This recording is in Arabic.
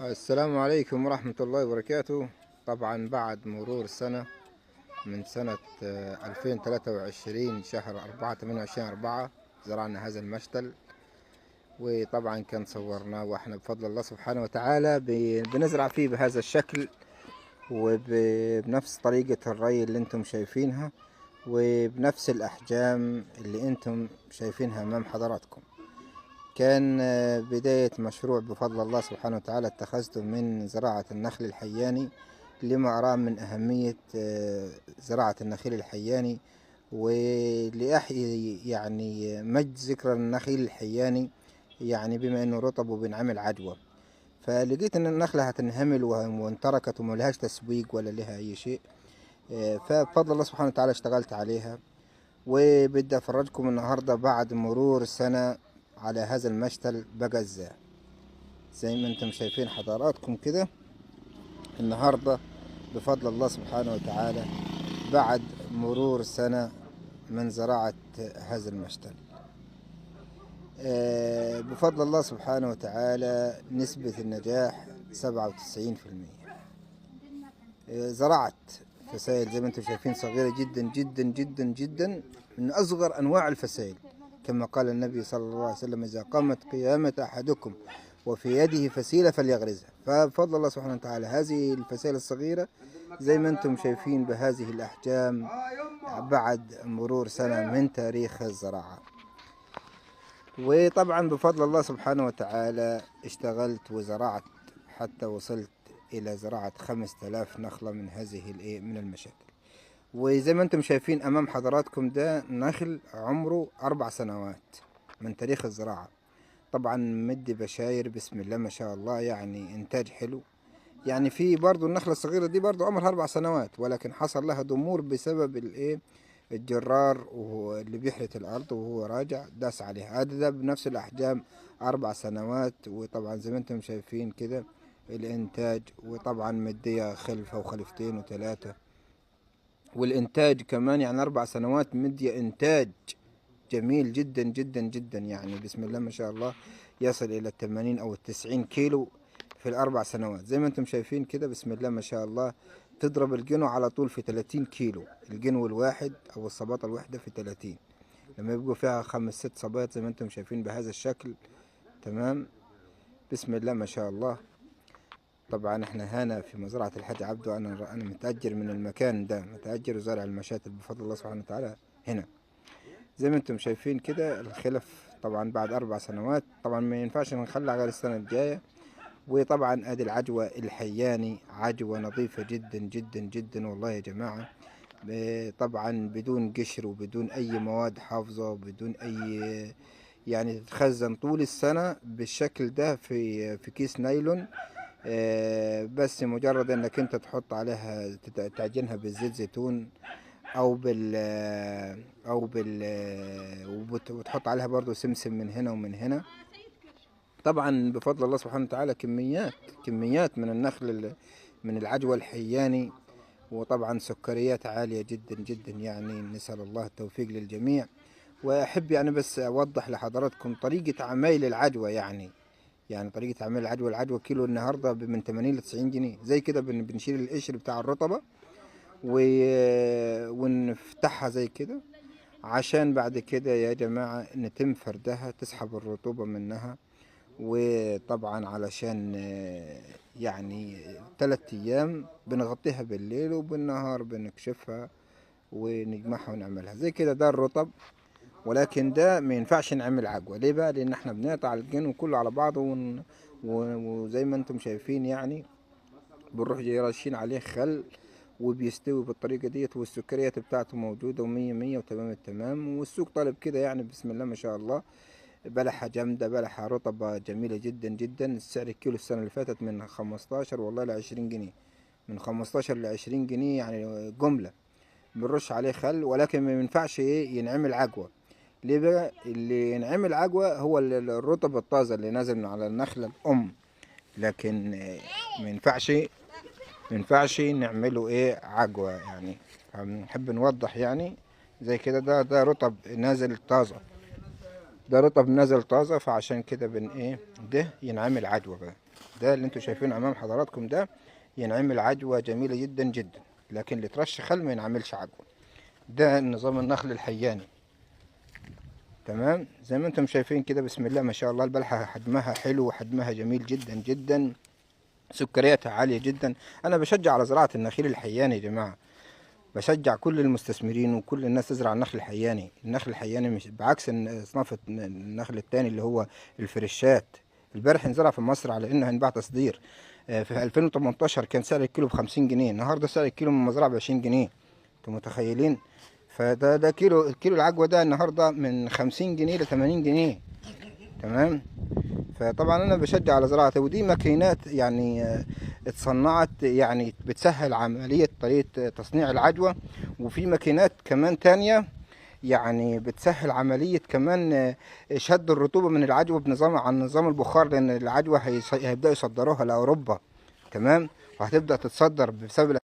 السلام عليكم ورحمة الله وبركاته. طبعا بعد مرور سنة من سنة 2023 شهر 4 28/4 زرعنا هذا المشتل، وطبعا كان صورناه واحنا بفضل الله سبحانه وتعالى بنزرع فيه بهذا الشكل وبنفس طريقة الري اللي انتم شايفينها وبنفس الأحجام اللي انتم شايفينها أمام حضراتكم. كان بداية مشروع بفضل الله سبحانه وتعالى اتخذته من زراعة النخل الحياني لما أراه من أهمية زراعة النخيل الحياني، ولأحيي يعني مجد ذكرى النخيل الحياني، يعني بما أنه رطب وبنعمل عجوة. فلقيت أن النخلة هتنهمل وانتركت وملهاش تسويق ولا لها أي شيء، فبفضل الله سبحانه وتعالى اشتغلت عليها، وبدي أفرجكم النهاردة بعد مرور سنة على هذا المشتل بقى ازاي. زي ما انتم شايفين حضراتكم كده النهاردة بفضل الله سبحانه وتعالى بعد مرور سنة من زراعة هذا المشتل. بفضل الله سبحانه وتعالى نسبة النجاح 97%. زرعت فسائل زي ما انتم شايفين صغيرة جدا جدا جدا جدا، من أصغر أنواع الفسائل، كما قال النبي صلى الله عليه وسلم: إذا قامت قيامة أحدكم وفي يده فسيلة فليغرزها. فبفضل الله سبحانه وتعالى هذه الفسائل الصغيرة زي ما انتم شايفين بهذه الأحجام بعد مرور سنة من تاريخ الزراعة. وطبعا بفضل الله سبحانه وتعالى اشتغلت وزرعت حتى وصلت إلى زراعة 5000 نخلة من هذه من المشاتل. وزي ما انتم شايفين امام حضراتكم ده نخل عمره 4 سنوات من تاريخ الزراعة. طبعا مدي بشاير بسم الله ما شاء الله، يعني انتاج حلو. يعني في برضو النخلة الصغيرة دي برضو عمرها 4 سنوات، ولكن حصل لها ضمور بسبب الجرار وهو اللي بيحرث الارض وهو راجع داس عليها. هذا ده بنفس الاحجام 4 سنوات. وطبعا زي ما انتم شايفين كده الانتاج، وطبعا مدية خلفة وخلفتين وثلاثة، والإنتاج كمان يعني 4 سنوات مدية إنتاج جميل جدا جدا جدا، يعني بسم الله ما شاء الله يصل إلى 80 أو 90 كيلو في ال4 سنوات. زي ما أنتم شايفين كده بسم الله ما شاء الله تضرب الجنو على طول في 30 كيلو، الجنو الواحد أو الصباطة الواحدة في 30، لما يبقوا فيها 5 6 صبايط زي ما أنتم شايفين بهذا الشكل. تمام، بسم الله ما شاء الله. طبعا احنا هنا في مزرعة الحاج عبده، انا متأجر من المكان ده، متأجر وزارع المشاتل بفضل الله سبحانه وتعالى هنا. زي ما انتم شايفين كده الخلف طبعا بعد 4 سنوات، طبعا ما ينفعش نخلع غير السنة الجاية. وطبعا ادي العجوة الحياني، عجوة نظيفة جدا جدا جدا والله يا جماعة. طبعا بدون قشر وبدون اي مواد حافظة وبدون اي، يعني تتخزن طول السنة بالشكل ده في كيس نايلون. بس مجرد انك انت تحط عليها تعجنها بالزيت زيتون او بال وتحط عليها برضو سمسم من هنا ومن هنا. طبعا بفضل الله سبحانه وتعالى كميات من النخل من العجوة الحياني، وطبعا سكريات عالية جدا جدا، يعني نسأل الله التوفيق للجميع. واحب يعني بس اوضح لحضراتكم طريقة عمايل العجوة، يعني طريقة عمل العجوة كيلو النهاردة من 80 ل 90 جنيه. زي كده بنشيل القشر بتاع الرطبة ونفتحها زي كده، عشان بعد كده يا جماعة نتم فردها تسحب الرطوبة منها. وطبعا علشان يعني 3 أيام بنغطيها بالليل وبالنهار بنكشفها ونجمعها ونعملها زي كده. ده الرطب، ولكن ده ما ينفعش نعمل عجوة. ليه بقى؟ لان احنا بنقطع الجنو كله على بعضه وزي ما انتم شايفين يعني بنروح جاي راشين عليه خل وبيستوي بالطريقة ديت، والسكريات بتاعته موجودة ومية مية وتمام التمام، والسوق طالب كده، يعني بسم الله ما شاء الله. بلحة جامدة، بلحة رطبة جميلة جدا جدا. سعر الكيلو السنة اللي فاتت من 15 والله ل20 جنيه، من 15 ل20 جنيه يعني جملة. بنرش عليه خل، ولكن ما ينفعش ينعمل عجوة. ليه بقى؟ اللي ينعمل عجوة هو الرطب الطازة اللي نازل من على النخلة الأم، لكن ما ينفعش نعمله عجوة. يعني نحب نوضح يعني زي كده. ده رطب نازل طازة، ده رطب نازل طازة، فعشان كده ده ينعمل عجوة بقى. ده اللي انتوا شايفينه امام حضراتكم ده ينعمل عجوة جميلة جدا جدا، لكن اللي ترش خل ما ينعملش عجوة. ده نظام النخل الحياني. تمام، زي ما انتم شايفين كده، بسم الله ما شاء الله، البلحة حجمها حلو وحجمها جميل جدا جدا، سكرياتها عالية جدا. انا بشجع على زراعة النخيل الحياني يا جماعة، بشجع كل المستثمرين وكل الناس تزرع النخل الحياني. النخل الحياني مش بعكس اصناف النخل التاني اللي هو الفريشات. البارح انزرع في مصر على انه هينباع تصدير. في 2018 كان سعر الكيلو ب50 جنيه، النهارده سعر الكيلو من المزرعة ب20 جنيه. انتوا متخيلين؟ فده الكيلو العجوة ده النهارده من 50 جنيه ل80 جنيه. تمام. فطبعا انا بشجع على زراعتها، ودي ماكينات يعني اتصنعت يعني بتسهل عملية طريقة تصنيع العجوة. وفي ماكينات كمان تانية يعني بتسهل عملية كمان شد الرطوبة من العجوة بنظام عن نظام البخار، لأن العجوة هيبدأوا يصدروها لأوروبا. تمام، وهتبدأ تتصدر بسبب